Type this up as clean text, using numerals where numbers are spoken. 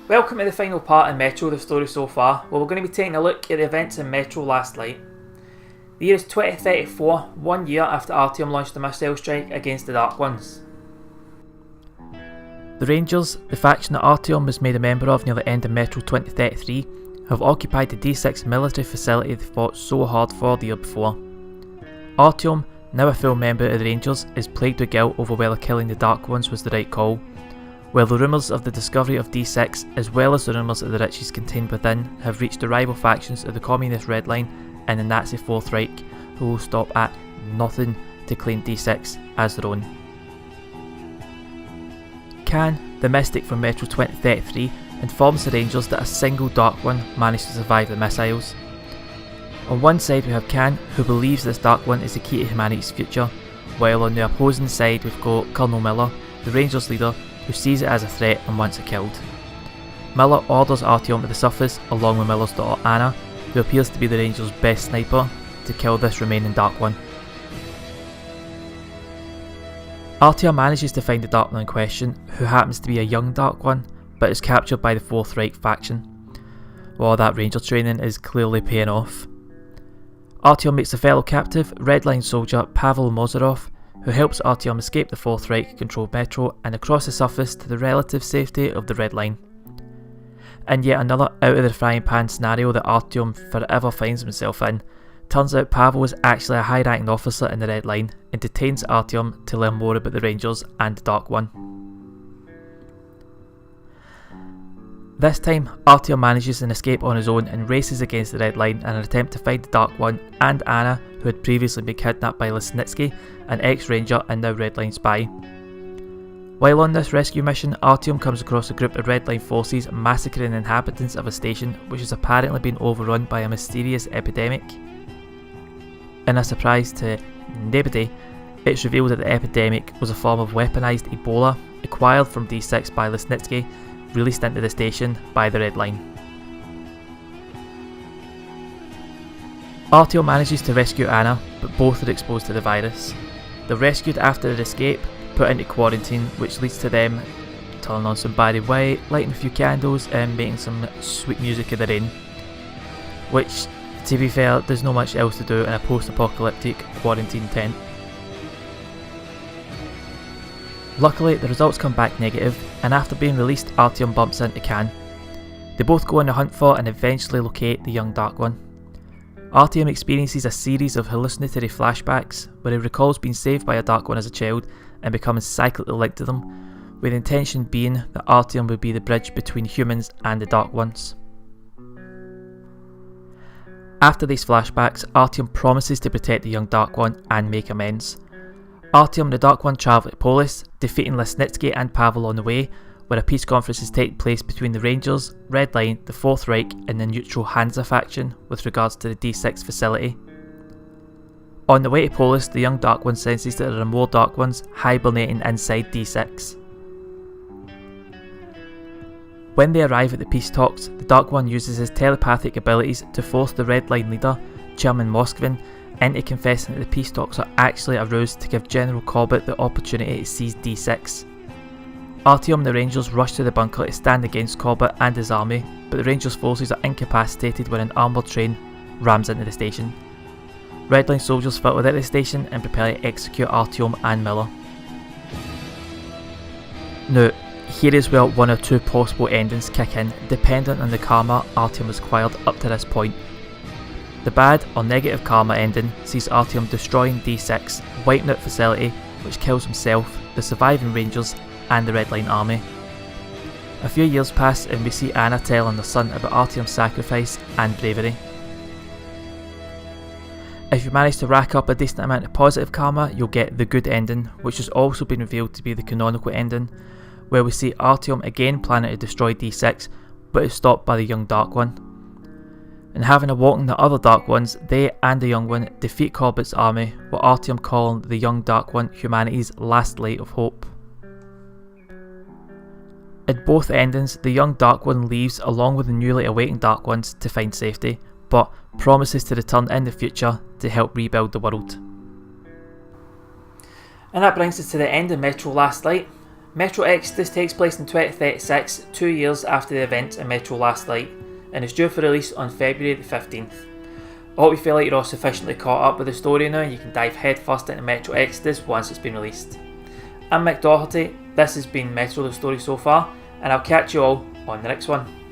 Welcome to the final part in Metro, the story so far, where we're going to be taking a look at the events in Metro Last Light. The year is 2034, 1 year after Artyom launched a missile strike against the Dark Ones. The Rangers, the faction that Artyom was made a member of near the end of Metro 2033, have occupied the D6 military facility they fought so hard for the year before. Artyom, now a full member of the Rangers, is plagued with guilt over whether killing the Dark Ones was the right call, while the rumours of the discovery of D6, as well as the rumours of the riches contained within, have reached the rival factions of the Communist Red Line and the Nazi Fourth Reich, who will stop at nothing to claim D6 as their own. Khan, the mystic from Metro 2033, informs the Rangers that a single Dark One managed to survive the missiles. On one side we have Khan, who believes this Dark One is the key to humanity's future, while on the opposing side we've got Colonel Miller, the Rangers leader, who sees it as a threat and wants it killed. Miller orders Artyom to the surface along with Miller's daughter Anna, who appears to be the Rangers' best sniper, to kill this remaining Dark One. Artyom manages to find the Dark One in question, who happens to be a young Dark One, but is captured by the Fourth Reich faction. Well, that Ranger training is clearly paying off. Artyom meets a fellow captive, Red Line soldier Pavel Mozarov, who helps Artyom escape the Fourth Reich-controlled Metro and across the surface to the relative safety of the Red Line. And yet another out-of-the-frying-pan scenario that Artyom forever finds himself in. Turns out Pavel is actually a high-ranking officer in the Red Line and detains Artyom to learn more about the Rangers and the Dark One. This time, Artyom manages an escape on his own and races against the Red Line in an attempt to find the Dark One and Anna, who had previously been kidnapped by Lesnitsky, an ex-Ranger and now Red Line spy. While on this rescue mission, Artyom comes across a group of Red Line forces massacring inhabitants of a station which has apparently been overrun by a mysterious epidemic. In a surprise to nobody, it's revealed that the epidemic was a form of weaponised Ebola acquired from D6 by Lesnitsky, released into the station by the Red Line. Artyom manages to rescue Anna, but both are exposed to the virus. They're rescued after their escape, put into quarantine, which leads to them turning on some Barry White, lighting a few candles and making some sweet music of their own. Which, to be fair, there's not much else to do in a post-apocalyptic quarantine tent. Luckily, the results come back negative, and after being released, Artyom bumps into Khan. They both go on a hunt for and eventually locate the young Dark One. Artyom experiences a series of hallucinatory flashbacks where he recalls being saved by a Dark One as a child and becoming cyclically linked to them, with the intention being that Artyom would be the bridge between humans and the Dark Ones. After these flashbacks, Artyom promises to protect the young Dark One and make amends. Artyom and the Dark One travel to Polis, defeating Lesnitsky and Pavel on the way, where a peace conference is taking place between the Rangers, Red Line, the Fourth Reich and the neutral Hansa faction with regards to the D6 facility. On the way to Polis, the young Dark One senses that there are more Dark Ones hibernating inside D6. When they arrive at the peace talks, the Dark One uses his telepathic abilities to force the Red Line leader, Chairman Moskvin, into confessing that the peace talks are actually a ruse to give General Corbett the opportunity to seize D6. Artyom and the Rangers rush to the bunker to stand against Corbett and his army, but the Rangers' forces are incapacitated when an armoured train rams into the station. Red Line soldiers filter out the station and prepare to execute Artyom and Miller. Now, here is where one or two possible endings kick in, dependent on the karma Artyom has acquired up to this point. The bad or negative karma ending sees Artyom destroying D6, wiping out facility, which kills himself, the surviving Rangers and the Red Line army. A few years pass and we see Anna telling her son about Artyom's sacrifice and bravery. If you manage to rack up a decent amount of positive karma, you'll get the good ending, which has also been revealed to be the canonical ending, where we see Artyom again planning to destroy D6, but is stopped by the young Dark One. And having a walk in the other Dark Ones, they and the young one defeat Corbett's army, with Artyom calling the young Dark One humanity's last light of hope. In both endings, the young Dark One leaves along with the newly awakened Dark Ones to find safety, but promises to return in the future to help rebuild the world. And that brings us to the end of Metro Last Light. Metro Exodus takes place in 2036, 2 years after the events in Metro Last Light, and is due for release on February the 15th. I hope you feel like you're all sufficiently caught up with the story now and you can dive headfirst into Metro Exodus once it's been released. I'm Mick D, this has been Metro the Story so far, and I'll catch you all on the next one.